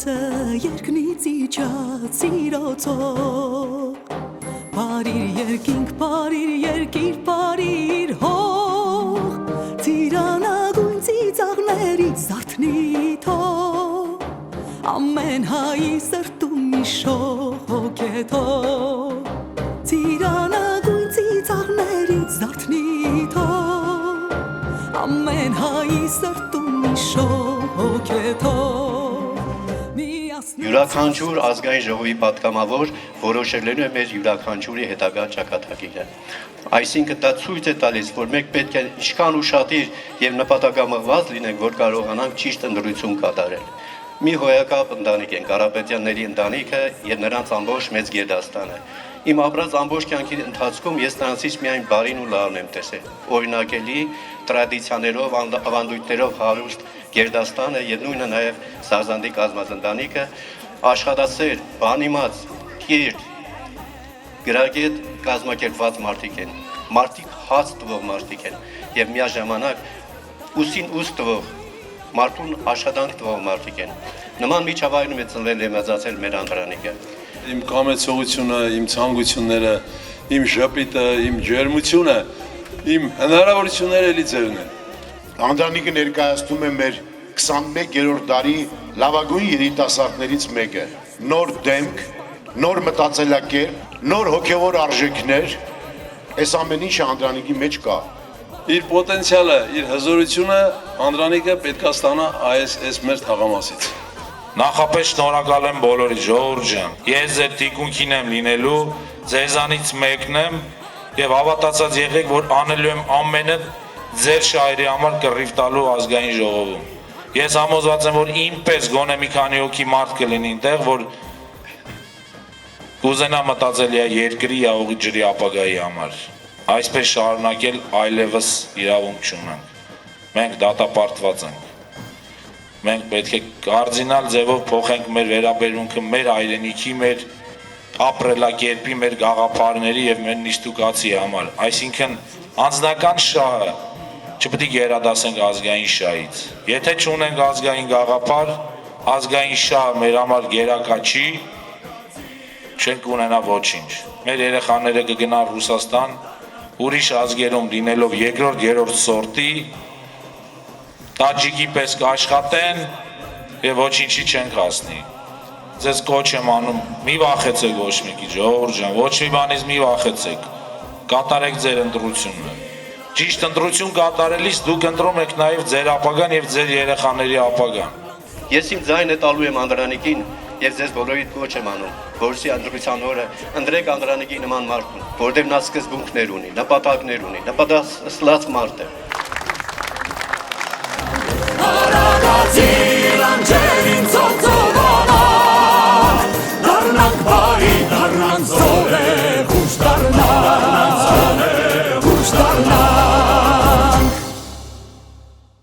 Երկնից իջած սիրոցով Բարիր երկիր, բարիր հող Ծիրանագույն ծիծաղներից զարթնի թող Ամեն հայի սրտում մի շող է թող Ծիրանագույն ծիծաղներից զարթնի թող Ամեն հայի սրտում մի շող է թող Յուրաքանչյուր ազգային ժողովի պատգամավոր որոշելու է մեր յուրաքանչյուրի հետագա ճակատագիրը։ Այսինքն դա ցույց է տալիս, որ մենք պետք է ինչքան ուշադիր եւ նպատակամղված լինենք, որ կարողանանք ճիշտ ընտրություն կատարել։ Մի հոյակապ ընտանիք են Կարապետյանների ընտանիքը եւ նրանց ամբողջ մեծ գերդաստանը։ Իմ ապրած ամբողջ կյանքի ընթացքում ես նրանցից միայն բարին ու լավն եմ տեսել։ Օրինակելի տրադիցիաներով, ավանդույթներով հարուստ Գերդաստանը եւ նույնը նաեւ Սարզանդի կազմած ընտանիքը աշխատասեր, բանիմաց, կիրթ, գրագետ կազմակերպված մարդիկ են։ Մարդիկ հաց տվող մարդիկ են եւ միաժամանակ ուսին ուս տվող մարդուն աշխատանք տվող մարդիկ են։ Նման միջավայրում է ծնվել եւ մեծացել մեր ընտանիքը։ Իմ կամեցողությունը, իմ ցանկությունները, իմ շփիտը, իմ ջերմությունը, իմ հնարավորությունները էլի ձերն են։ Ընտանիքը ներկայացնում է մեր 21-րդ դարի լավագույն երիտասարդներից մեկը։ Նոր դեմք, նոր մտածելակերպ, նոր հոգևոր արժեքներ, այս ամեն ինչը Անդրանիկի մեջ կա։ Իր պոտենցիալը, իր հզորությունը Անդրանիկը պետք է ստանա այս մեր թաղամասից։ Նախապես շնորհակալ եմ բոլորի ժողովուրդ ջան։ Ես ձեր թիկունքին եմ լինելու, ձեզանից մեկն եմ եւ հավատացած եղեք, որ անելու եմ ամենը ձեր շահերի համար կռիվ տալու ազգային ժողովում։ Ես համոզված եմ, որ ինպես գոնե մի քանի հոգի մարդ կլինի այնտեղ, որ կուզենա մտածել երկրի յաղողի ջրի ապագայի համար։ Այսպես շարունակել այլևս իրավունք չունենք։ Մենք դատապարտված ենք։ Մենք պետք է կարդինալ ձևով փոխենք մեր վերաբերմունքը մեր հայրենիքի, մեր ապրելակերպի, մեր գաղափարների եւ մեր նիստուկացի համար։ Այսինքն անձնական շահը չպետք է գերադասենք ազգային շահից։ Եթե չունենք ազգային գաղափար, ազգային շահը մեր համար գերակա չի, չենք ունենա ոչինչ։ Մեր երեխաները կգնան Ռուսաստան, ուրիշ ազգերում լինելով երկրորդ, երրորդ սորտի, տաջիկի պես կաշխատեն եւ ոչինչի չենք հասնի։ Ձեզ կոչ եմ անում, մի վախեցեք ոչ մեկի, ժողովուրդ ջան, ոչ մի բանից մի վախեցեք։ Կատարեք ձեր ընտրությունը։ Ճիշտ ընտրություն կատարելիս դուք ընտրում եք նաեւ ձեր ապագան եւ ձեր երեխաների ապագան։ Ես իմ ձայնը տալու եմ Անդրանիկին եւ ձեզ բոլորիդ կոչ եմ անում, որսի ընտրության օրը ընտրեք Անդրանիկի նման մարդուն, որտեղ նա սկզբունքներ ունի, նպատակներ ունի, նպատակասլաց մարդ է։